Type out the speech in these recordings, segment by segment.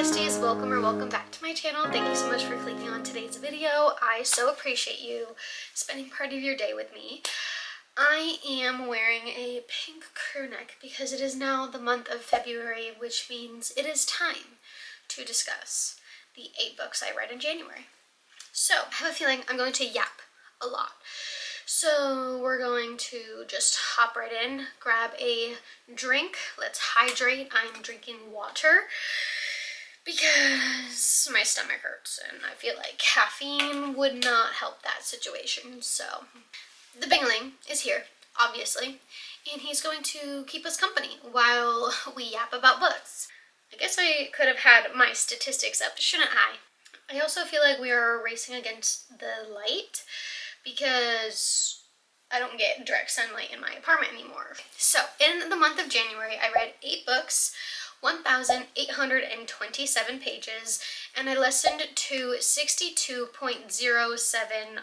besties, welcome back to my channel. Thank you so much for clicking on today's video. I so appreciate you spending part of your day with me. I am wearing a pink crew neck because it is now the month of February, which means it is time to discuss the 8 books I read in January. So I have a feeling I'm going to yap a lot. So we're going to just hop right in, grab a drink, let's hydrate. I'm drinking water because my stomach hurts and I feel like caffeine would not help that situation. So the Bingling is here, obviously, and he's going to keep us company while we yap about books. I guess I could have had my statistics up, shouldn't I? I also feel like we are racing against the light because I don't get direct sunlight in my apartment anymore. So in the month of January, I read 8 books, 1,827 pages, and I listened to 62.07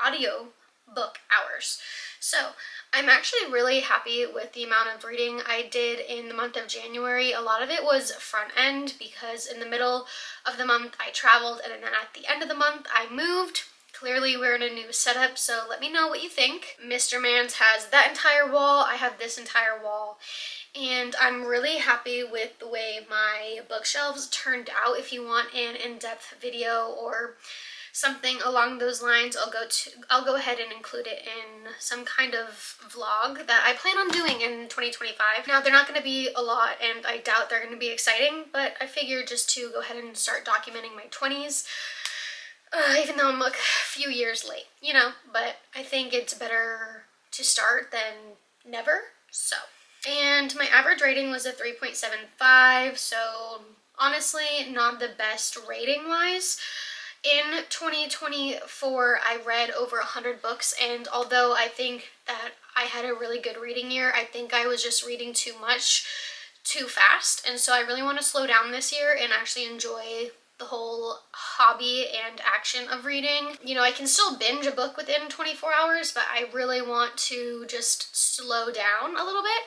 audiobook hours. So I'm actually really happy with the amount of reading I did in the month of January. A lot of it was front end because in the middle of the month I traveled, and then at the end of the month I moved. Clearly we're in a new setup, so let me know what you think. Mr. Mans has that entire wall, I have this entire wall, and I'm really happy with the way my bookshelves turned out. If you want an in-depth video or something along those lines, I'll go ahead and include it in some kind of vlog that I plan on doing in 2025. Now, they're not going to be a lot, and I doubt they're going to be exciting, but I figured just to go ahead and start documenting my 20s. Even though I'm like a few years late, you know, but I think it's better to start than never, so. And my average rating was a 3.75, so honestly, not the best rating-wise. In 2024, I read over 100 books, and although I think that I had a really good reading year, I think I was just reading too much too fast, and so I really want to slow down this year and actually enjoy the whole hobby and action of reading. You know, I can still binge a book within 24 hours, but I really want to just slow down a little bit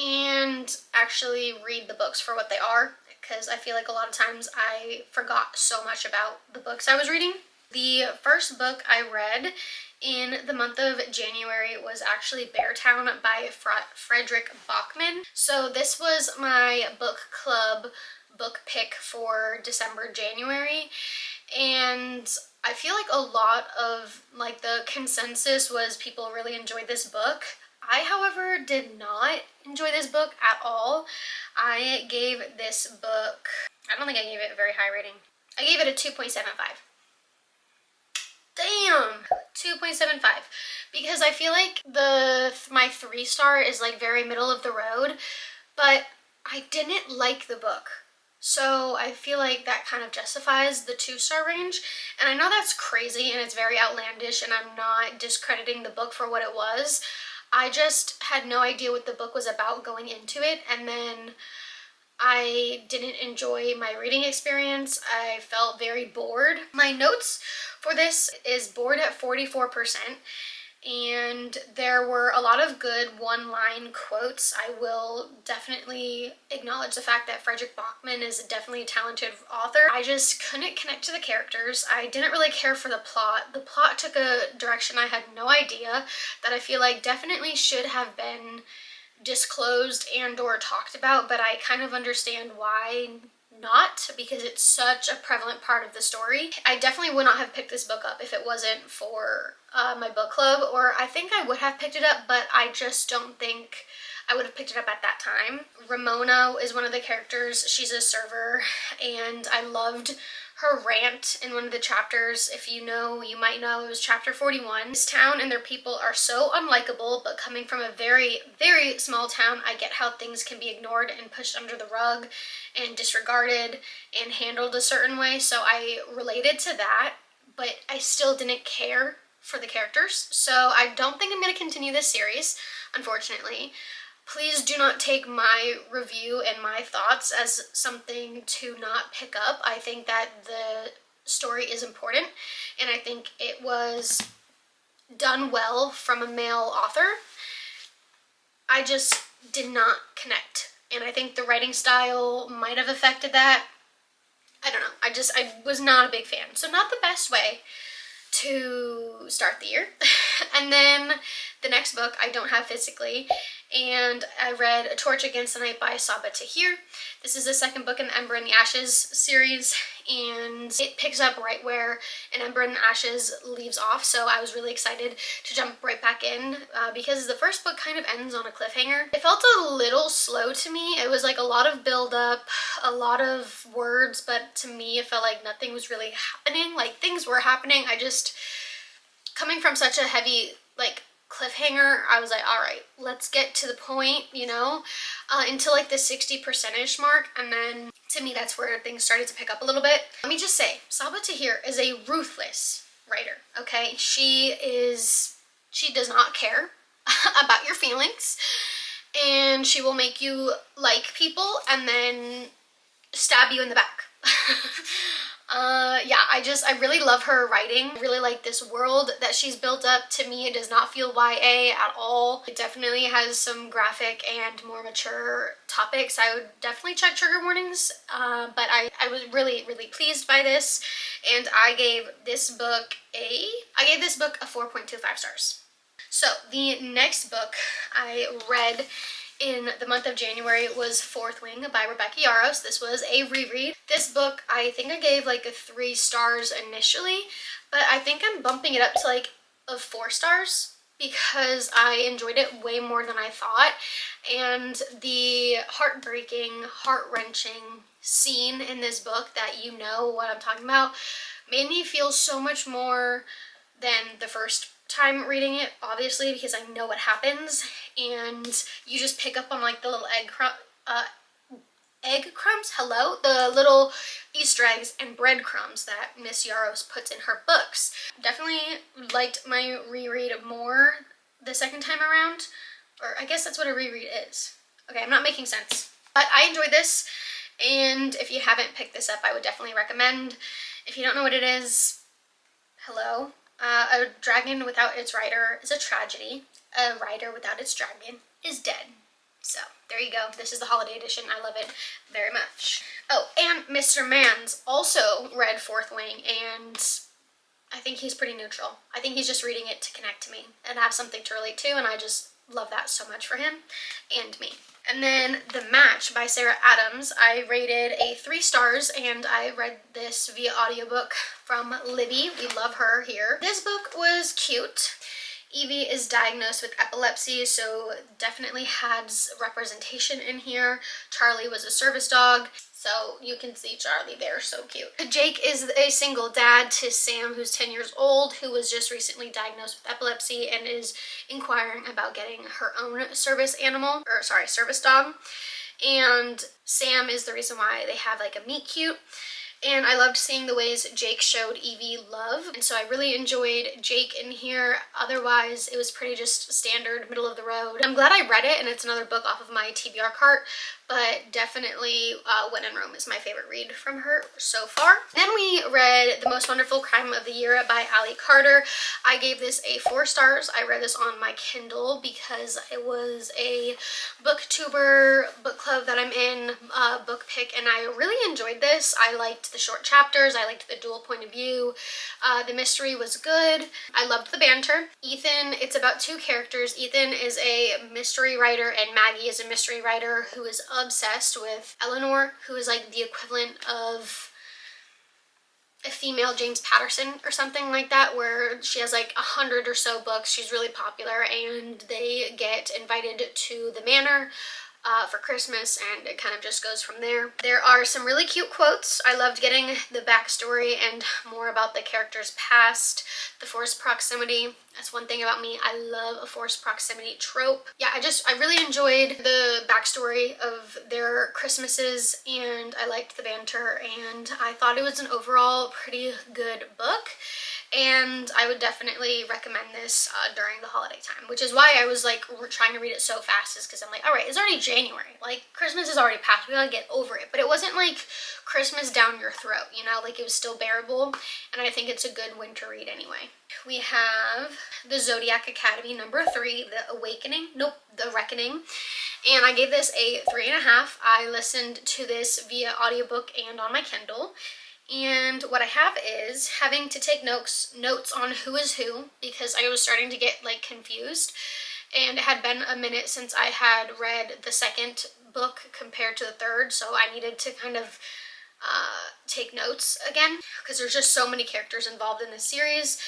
and actually read the books for what they are, because I feel like a lot of times I forgot so much about the books I was reading. The first book I read in the month of January was actually Beartown by Frederick Bachman. So this was my book club book pick for January, and I feel like a lot of like the consensus was people really enjoyed this book. I, however, did not enjoy this book at all. I gave this book, I don't think I gave it a very high rating. I gave it a 2.75. Damn, 2.75, because I feel like my 3-star is like very middle of the road, but I didn't like the book. So I feel like that kind of justifies the 2-star range. And I know that's crazy and it's very outlandish, and I'm not discrediting the book for what it was. I just had no idea what the book was about going into it, and then I didn't enjoy my reading experience. I felt very bored. My notes for this is bored at 44%. And there were a lot of good one-line quotes. I will definitely acknowledge the fact that Frederick Bachman is definitely a talented author. I just couldn't connect to the characters. I didn't really care for the plot. The plot took a direction I had no idea, that I feel like definitely should have been disclosed and or talked about, but I kind of understand why not, because it's such a prevalent part of the story. I definitely would not have picked this book up if it wasn't for my book club, or I think I would have picked it up, but I just don't think I would have picked it up at that time. Ramona is one of the characters. She's a server, and I loved her rant in one of the chapters. If you know, you might know, it was chapter 41. This town and their people are so unlikable, but coming from a very, very small town, I get how things can be ignored and pushed under the rug and disregarded and handled a certain way. So I related to that, but I still didn't care for the characters. So I don't think I'm going to continue this series, unfortunately. Please do not take my review and my thoughts as something to not pick up. I think that the story is important, and I think it was done well from a male author. I just did not connect, and I think the writing style might have affected that. I don't know. I was not a big fan. So not the best way to start the year. And then the next book I don't have physically, and I read A Torch Against the Night by Saba Tahir. This is the second book in the Ember and the Ashes series, and it picks up right where An Ember and the Ashes leaves off, so I was really excited to jump right back in because the first book kind of ends on a cliffhanger. It felt a little slow to me. It was like a lot of build up, a lot of words, but to me it felt like nothing was really happening. Like, things were happening, I just, coming from such a heavy like cliffhanger, I was like, all right, let's get to the point, you know, until like the 60% mark, and then to me that's where things started to pick up a little bit. Let me just say, Saba Tahir is a ruthless writer, okay? She does not care about your feelings, and she will make you like people and then stab you in the back. Yeah, I really love her writing. I really like this world that she's built up. To me, it does not feel YA at all. It definitely has some graphic and more mature topics. I would definitely check trigger warnings, but I was really, really pleased by this, and I gave this book a 4.25 stars. So the next book I read in the month of January was Fourth Wing by Rebecca Yarros. This was a reread. This book, I think I gave like a 3 stars initially, but I think I'm bumping it up to like a 4 stars because I enjoyed it way more than I thought. And the heartbreaking, heart-wrenching scene in this book, that you know what I'm talking about, made me feel so much more than the first time reading it, obviously, because I know what happens, and you just pick up on like the little egg crumbs, hello, the little Easter eggs and breadcrumbs that Miss Yarros puts in her books. Definitely liked my reread more the second time around, or I guess that's what a reread is. Okay, I'm not making sense, but I enjoyed this, and if you haven't picked this up, I would definitely recommend. If you don't know what it is, hello. A dragon without its rider is a tragedy. A rider without its dragon is dead. So, there you go. This is the holiday edition. I love it very much. Oh, and Mr. Mans also read Fourth Wing, and I think he's pretty neutral. I think he's just reading it to connect to me and have something to relate to, and I just love that so much for him and me. And then The Match by Sarah Adams, I rated a 3 stars, and I read this via audiobook from Libby. We love her here. This book was cute. Evie is diagnosed with epilepsy, so definitely has representation in here. Charlie was a service dog, so you can see Charlie there, so cute. Jake is a single dad to Sam, who's 10 years old, who was just recently diagnosed with epilepsy and is inquiring about getting her own service dog. And Sam is the reason why they have like a meet cute. And I loved seeing the ways Jake showed Evie love, and so I really enjoyed Jake in here. Otherwise, it was pretty just standard, middle of the road. I'm glad I read it, and it's another book off of my TBR cart, but definitely When in Rome is my favorite read from her so far. Then we read The Most Wonderful Crime of the Year by Ali Carter. I gave this a 4 stars. I read this on my Kindle because it was a booktuber book club that I'm in, book pick, and I really enjoyed this. I liked the short chapters. I liked the dual point of view. The mystery was good. I loved the banter. Ethan, it's about 2 characters. Ethan is a mystery writer, and Maggie is a mystery writer who is obsessed with Eleanor, who is like the equivalent of a female James Patterson or something like that, where she has like 100 or so books. She's really popular, and they get invited to the manor for Christmas, and it kind of just goes from there. There are some really cute quotes. I loved getting the backstory and more about the character's past. The forced proximity, that's one thing about me. I love a forced proximity trope. Yeah, I really enjoyed the backstory of their Christmases, and I liked the banter, and I thought it was an overall pretty good book. And I would definitely recommend this during the holiday time, which is why I was like trying to read it so fast, is because I'm like, all right, it's already January, like Christmas is already past, we gotta get over it. But it wasn't like Christmas down your throat, you know, like it was still bearable, and I think it's a good winter read anyway. We have The Zodiac Academy #3, The Reckoning. and I gave this a 3.5. I listened to this via audiobook and on my Kindle. And what I have is having to take notes on who is who, because I was starting to get like confused, and it had been a minute since I had read the second book compared to the third, so I needed to kind of take notes again, because there's just so many characters involved in this series.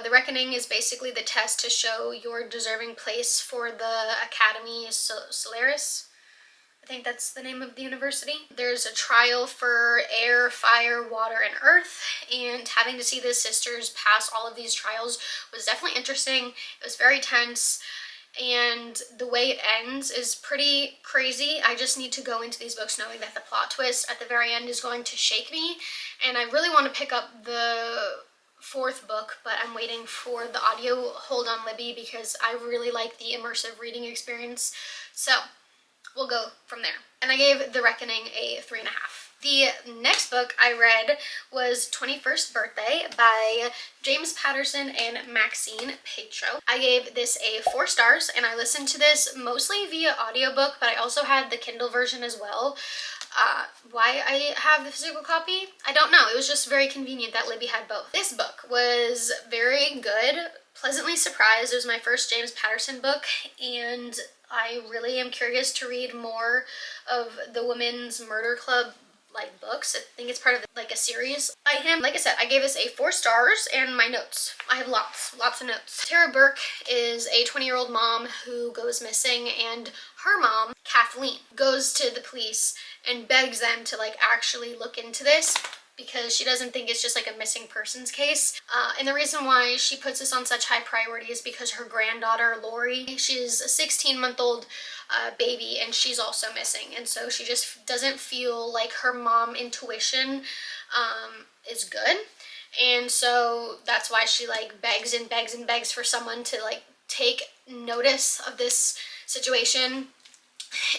The Reckoning is basically the test to show your deserving place for the Academy Solaris. I think that's the name of the university. There's a trial for air, fire, water, and earth, and having to see the sisters pass all of these trials was definitely interesting. It was very tense, and the way it ends is pretty crazy. I just need to go into these books knowing that the plot twist at the very end is going to shake me, and I really want to pick up the fourth book, but I'm waiting for the audio hold on Libby because I really like the immersive reading experience. So we'll go from there. And I gave The Reckoning a 3.5. The next book I read was 21st Birthday by James Patterson and Maxine Petro. I gave this a 4 stars, and I listened to this mostly via audiobook, but I also had the Kindle version as well. Why I have the physical copy, I don't know. It was just very convenient that Libby had both. This book was very good, pleasantly surprised. It was my first James Patterson book, and I really am curious to read more of the Women's Murder Club like books. I think it's part of like a series by him. Like I said, I gave this a 4 stars, and my notes, I have lots of notes. Tara Burke is a 20-year-old mom who goes missing, and her mom, Kathleen, goes to the police and begs them to like actually look into this, because she doesn't think it's just like a missing persons case. And the reason why she puts this on such high priority is because her granddaughter, Lori, she's a 16-month-old baby, and she's also missing. And so she just doesn't feel like her mom intuition is good. And so that's why she like begs and begs and begs for someone to like take notice of this situation.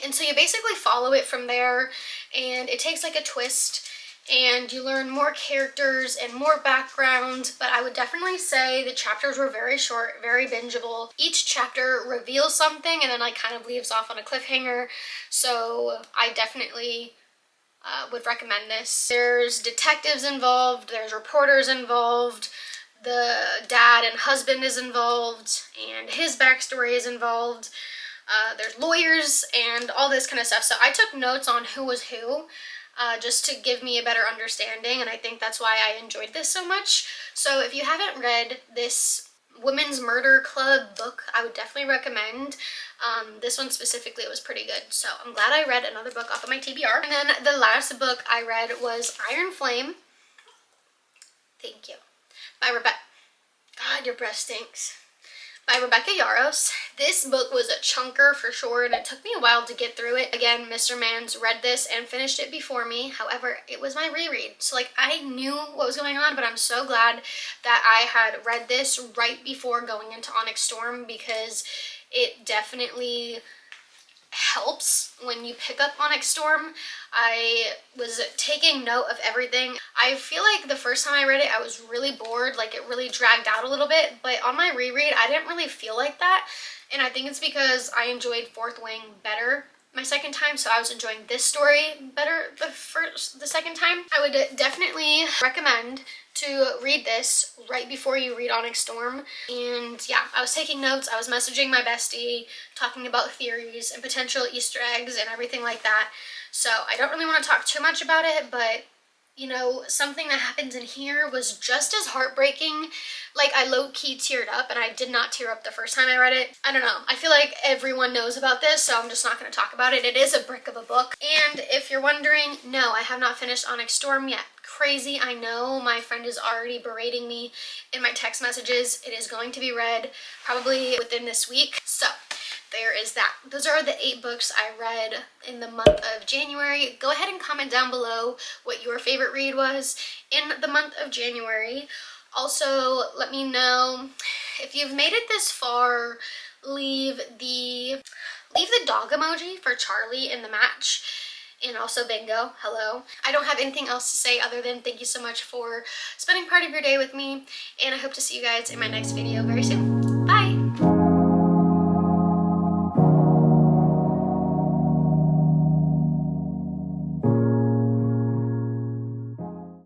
And so you basically follow it from there, and it takes like a twist, and you learn more characters and more background. But I would definitely say the chapters were very short, very bingeable. Each chapter reveals something and then like kind of leaves off on a cliffhanger, so I definitely would recommend this. There's detectives involved, there's reporters involved, the dad and husband is involved, and his backstory is involved. There's lawyers and all this kind of stuff. So I took notes on who was who, just to give me a better understanding, and I think that's why I enjoyed this so much. So if you haven't read this Women's Murder Club book, I would definitely recommend. This one specifically was pretty good, so I'm glad I read another book off of my TBR. And then the last book I read was Iron Flame. Thank you. By Rebecca. God, your breath stinks. By Rebecca Yarros. This book was a chunker for sure, and it took me a while to get through it. Again, Mr. Mans read this and finished it before me. However, it was my reread, so like I knew what was going on, but I'm so glad that I had read this right before going into Onyx Storm, because it definitely helps when you pick up Onyx Storm. I was taking note of everything. I feel like the first time I read it, I was really bored, like it really dragged out a little bit, but on my reread, I didn't really feel like that, and I think it's because I enjoyed Fourth Wing better my second time, so I was enjoying this story better the second time. I would definitely recommend to read this right before you read Onyx Storm. And yeah, I was taking notes, I was messaging my bestie, talking about theories and potential Easter eggs and everything like that. So I don't really want to talk too much about it, but you know, something that happens in here was just as heartbreaking. Like, I low-key teared up, and I did not tear up the first time I read it. I don't know. I feel like everyone knows about this, so I'm just not going to talk about it. It is a brick of a book. And if you're wondering, no, I have not finished Onyx Storm yet. Crazy, I know. My friend is already berating me in my text messages. It is going to be read probably within this week. So there is that. Those are the 8 books I read in the month of January. Go ahead and comment down below what your favorite read was in the month of January. Also, let me know if you've made it this far. Leave the dog emoji for Charlie in the match, and also bingo. Hello. I don't have anything else to say other than thank you so much for spending part of your day with me, and I hope to see you guys in my next video very soon. Bye!